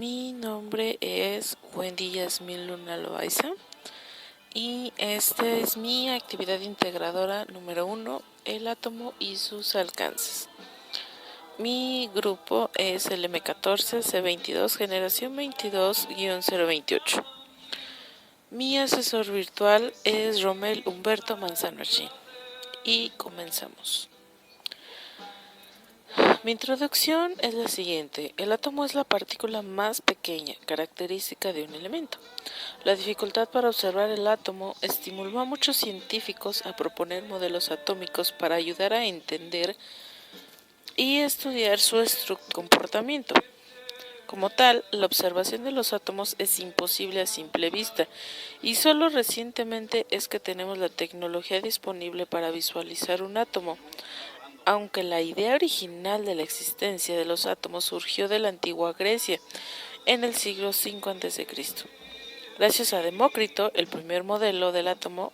Mi nombre es Wendy Yasmín Luna Loaiza y esta es mi actividad integradora número 1, el átomo y sus alcances. Mi grupo es el M14C22 generación 22-028. Mi asesor virtual es Romel Humberto Manzano Archín. Y comenzamos. Mi introducción es la siguiente. El átomo es la partícula más pequeña, característica de un elemento. La dificultad para observar el átomo estimuló a muchos científicos a proponer modelos atómicos para ayudar a entender y estudiar su comportamiento. Como tal, la observación de los átomos es imposible a simple vista, y solo recientemente es que tenemos la tecnología disponible para visualizar un átomo. Aunque la idea original de la existencia de los átomos surgió de la antigua Grecia, en el siglo V a.C. Gracias a Demócrito, el primer modelo del átomo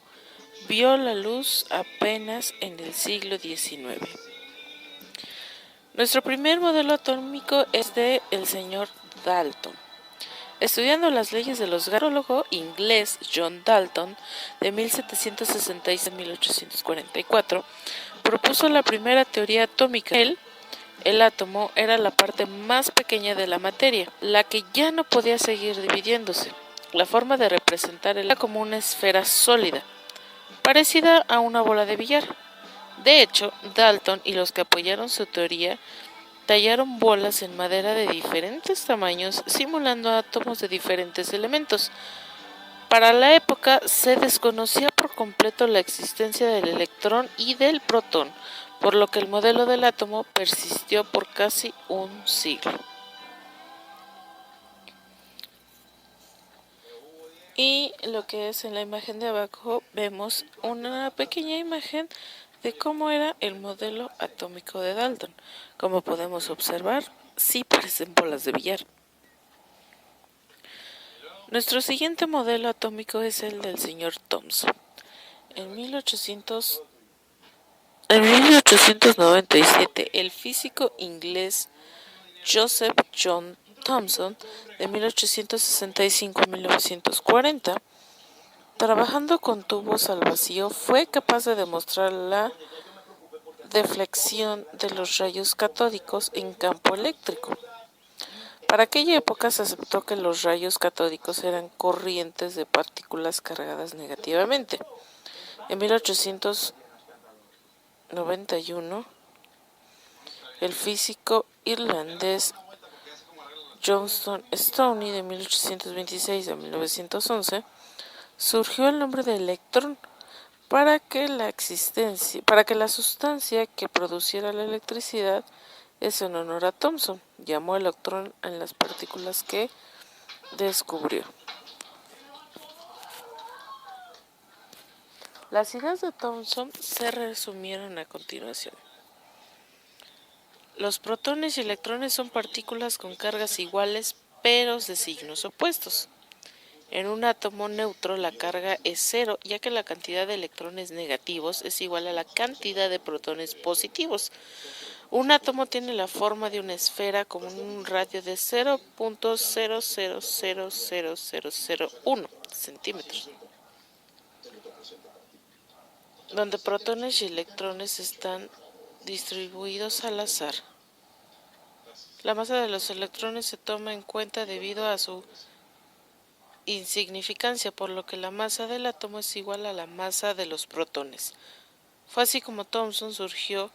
vio la luz apenas en el siglo XIX. Nuestro primer modelo atómico es de el señor Dalton. Estudiando las leyes del astrólogo inglés John Dalton de 1766 a 1844, propuso la primera teoría atómica. El átomo era la parte más pequeña de la materia, la que ya no podía seguir dividiéndose. La forma de representar era como una esfera sólida, parecida a una bola de billar. De hecho, Dalton y los que apoyaron su teoría tallaron bolas en madera de diferentes tamaños, simulando átomos de diferentes elementos. Para la época se desconocía por completo la existencia del electrón y del protón, por lo que el modelo del átomo persistió por casi un siglo. Y lo que es en la imagen de abajo vemos una pequeña imagen de cómo era el modelo atómico de Dalton. Como podemos observar, sí parecen bolas de billar. Nuestro siguiente modelo atómico es el del señor Thomson. En 1897, el físico inglés Joseph John Thomson, de 1865 a 1940, trabajando con tubos al vacío, fue capaz de demostrar la deflexión de los rayos catódicos en campo eléctrico. Para aquella época se aceptó que los rayos catódicos eran corrientes de partículas cargadas negativamente. En 1891, el físico irlandés Johnson Stoney, de 1826 a 1911, surgió el nombre de electrón para que la sustancia que produciera la electricidad es en honor a Thomson. Llamó electrón en las partículas que descubrió. Las ideas de Thomson se resumieron a continuación. Los protones y electrones son partículas con cargas iguales, pero de signos opuestos. En un átomo neutro la carga es cero, ya que la cantidad de electrones negativos es igual a la cantidad de protones positivos. Un átomo tiene la forma de una esfera con un radio de 0.00000001 centímetros, donde protones y electrones están distribuidos al azar. La masa de los electrones se toma en cuenta debido a su insignificancia, por lo que la masa del átomo es igual a la masa de los protones. Fue así como Thomson surgió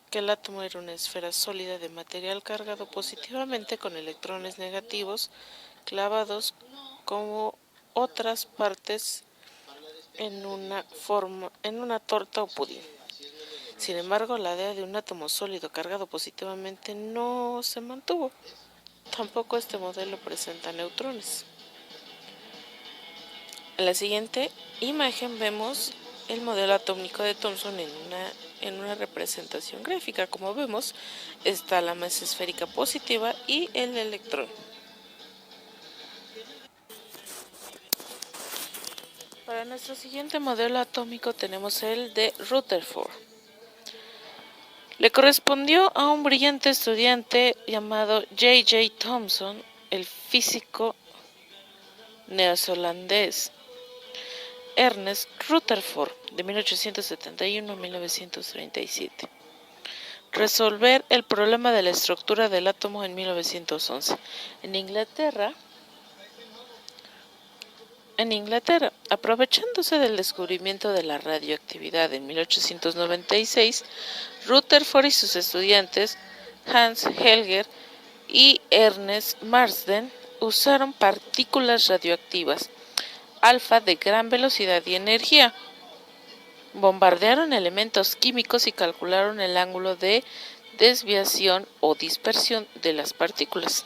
que el átomo era una esfera sólida de material cargado positivamente con electrones negativos clavados como otras partes en una torta o pudín. Sin embargo, la idea de un átomo sólido cargado positivamente no se mantuvo. Tampoco este modelo presenta neutrones. En la siguiente imagen vemos el modelo atómico de Thomson en una representación gráfica. Como vemos, está la masa esférica positiva y el electrón. Para nuestro siguiente modelo atómico tenemos el de Rutherford. Le correspondió a un brillante estudiante llamado J.J. Thomson el físico neozelandés Ernest Rutherford, de 1871 a 1937. Resolver el problema de la estructura del átomo en 1911. En Inglaterra, aprovechándose del descubrimiento de la radioactividad en 1896, Rutherford y sus estudiantes Hans Helger y Ernest Marsden usaron partículas radioactivas alfa de gran velocidad y energía. Bombardearon elementos químicos y calcularon el ángulo de desviación o dispersión de las partículas.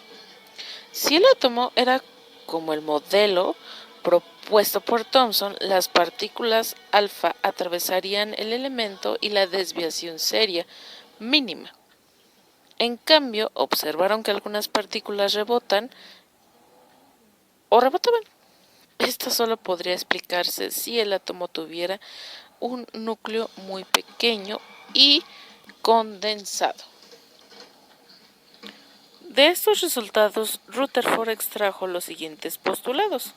Si el átomo era como el modelo propuesto por Thomson, las partículas alfa atravesarían el elemento y la desviación sería mínima. En cambio, observaron que algunas partículas rebotaban. Esto solo podría explicarse si el átomo tuviera un núcleo muy pequeño y condensado. De estos resultados, Rutherford extrajo los siguientes postulados.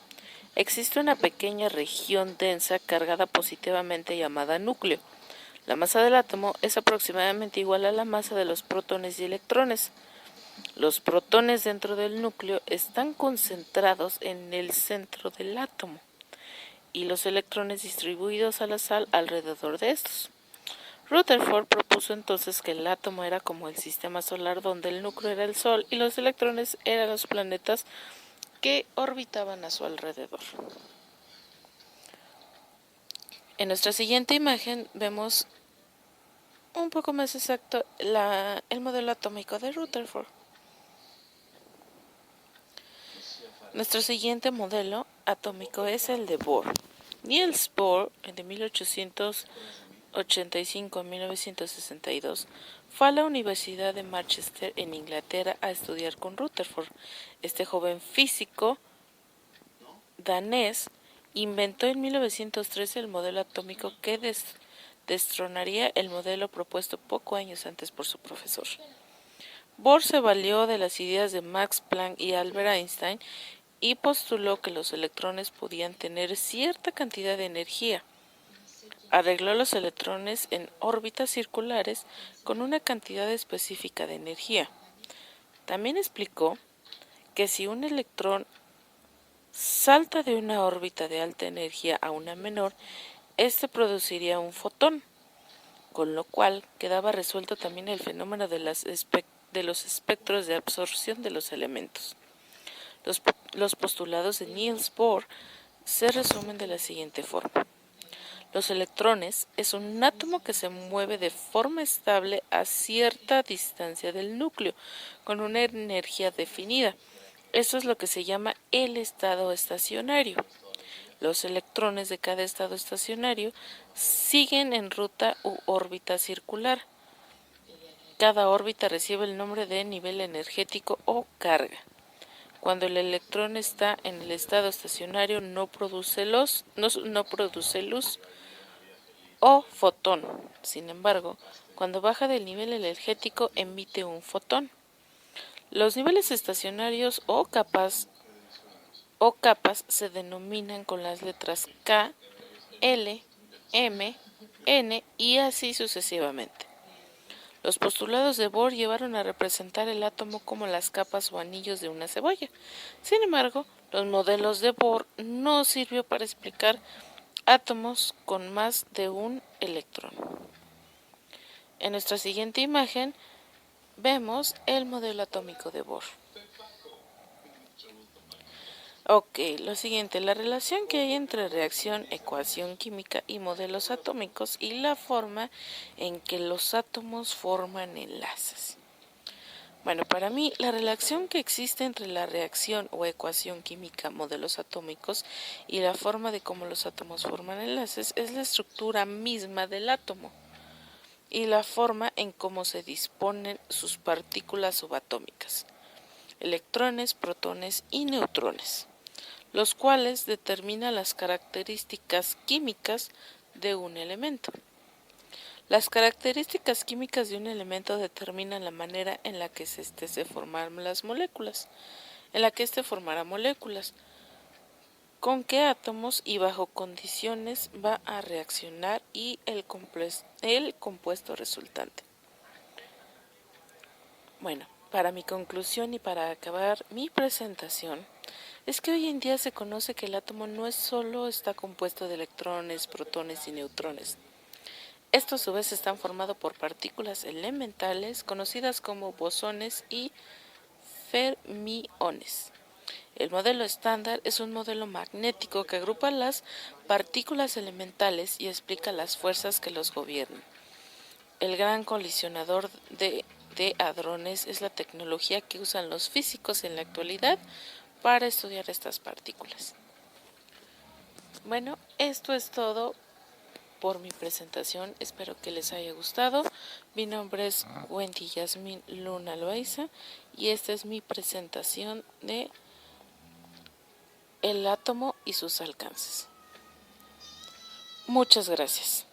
Existe una pequeña región densa cargada positivamente llamada núcleo. La masa del átomo es aproximadamente igual a la masa de los protones y electrones. Los protones dentro del núcleo están concentrados en el centro del átomo y los electrones distribuidos al azar alrededor de estos. Rutherford propuso entonces que el átomo era como el sistema solar, donde el núcleo era el Sol y los electrones eran los planetas que orbitaban a su alrededor. En nuestra siguiente imagen vemos un poco más exacto el modelo atómico de Rutherford. Nuestro siguiente modelo atómico es el de Bohr. Niels Bohr, de 1885 a 1962, fue a la Universidad de Manchester en Inglaterra a estudiar con Rutherford. Este joven físico danés inventó en 1913 el modelo atómico que destronaría el modelo propuesto pocos años antes por su profesor. Bohr se valió de las ideas de Max Planck y Albert Einstein y postuló que los electrones podían tener cierta cantidad de energía. Arregló los electrones en órbitas circulares con una cantidad específica de energía. También explicó que si un electrón salta de una órbita de alta energía a una menor, este produciría un fotón, con lo cual quedaba resuelto también el fenómeno de los espectros de absorción de los elementos. Los postulados de Niels Bohr se resumen de la siguiente forma. Los electrones es un átomo que se mueve de forma estable a cierta distancia del núcleo, con una energía definida. Esto es lo que se llama el estado estacionario. Los electrones de cada estado estacionario siguen en ruta u órbita circular. Cada órbita recibe el nombre de nivel energético o carga. Cuando el electrón está en el estado estacionario no produce luz o fotón. Sin embargo, cuando baja del nivel energético emite un fotón. Los niveles estacionarios o capas se denominan con las letras K, L, M, N y así sucesivamente. Los postulados de Bohr llevaron a representar el átomo como las capas o anillos de una cebolla. Sin embargo, los modelos de Bohr no sirvió para explicar átomos con más de un electrón. En nuestra siguiente imagen vemos el modelo atómico de Bohr. Lo siguiente, la relación que hay entre reacción, ecuación química y modelos atómicos y la forma en que los átomos forman enlaces. Bueno, para mí, la relación que existe entre la reacción o ecuación química, modelos atómicos y la forma de cómo los átomos forman enlaces es la estructura misma del átomo y la forma en cómo se disponen sus partículas subatómicas, electrones, protones y neutrones, los cuales determinan las características químicas de un elemento. Las características químicas de un elemento determinan la manera en la que se forman las moléculas. en la que éste formará moléculas. ¿Con qué átomos y bajo condiciones va a reaccionar y el compuesto resultante? Bueno, para mi conclusión y para acabar mi presentación, es que hoy en día se conoce que el átomo no es solo está compuesto de electrones, protones y neutrones. Estos a su vez están formados por partículas elementales conocidas como bosones y fermiones. El modelo estándar es un modelo magnético que agrupa las partículas elementales y explica las fuerzas que los gobiernan. El gran colisionador de hadrones es la tecnología que usan los físicos en la actualidad para estudiar estas partículas. Bueno, esto es todo por mi presentación. Espero que les haya gustado. Mi nombre es Wendy Yasmin Luna Loaiza y esta es mi presentación de el átomo y sus alcances. Muchas gracias.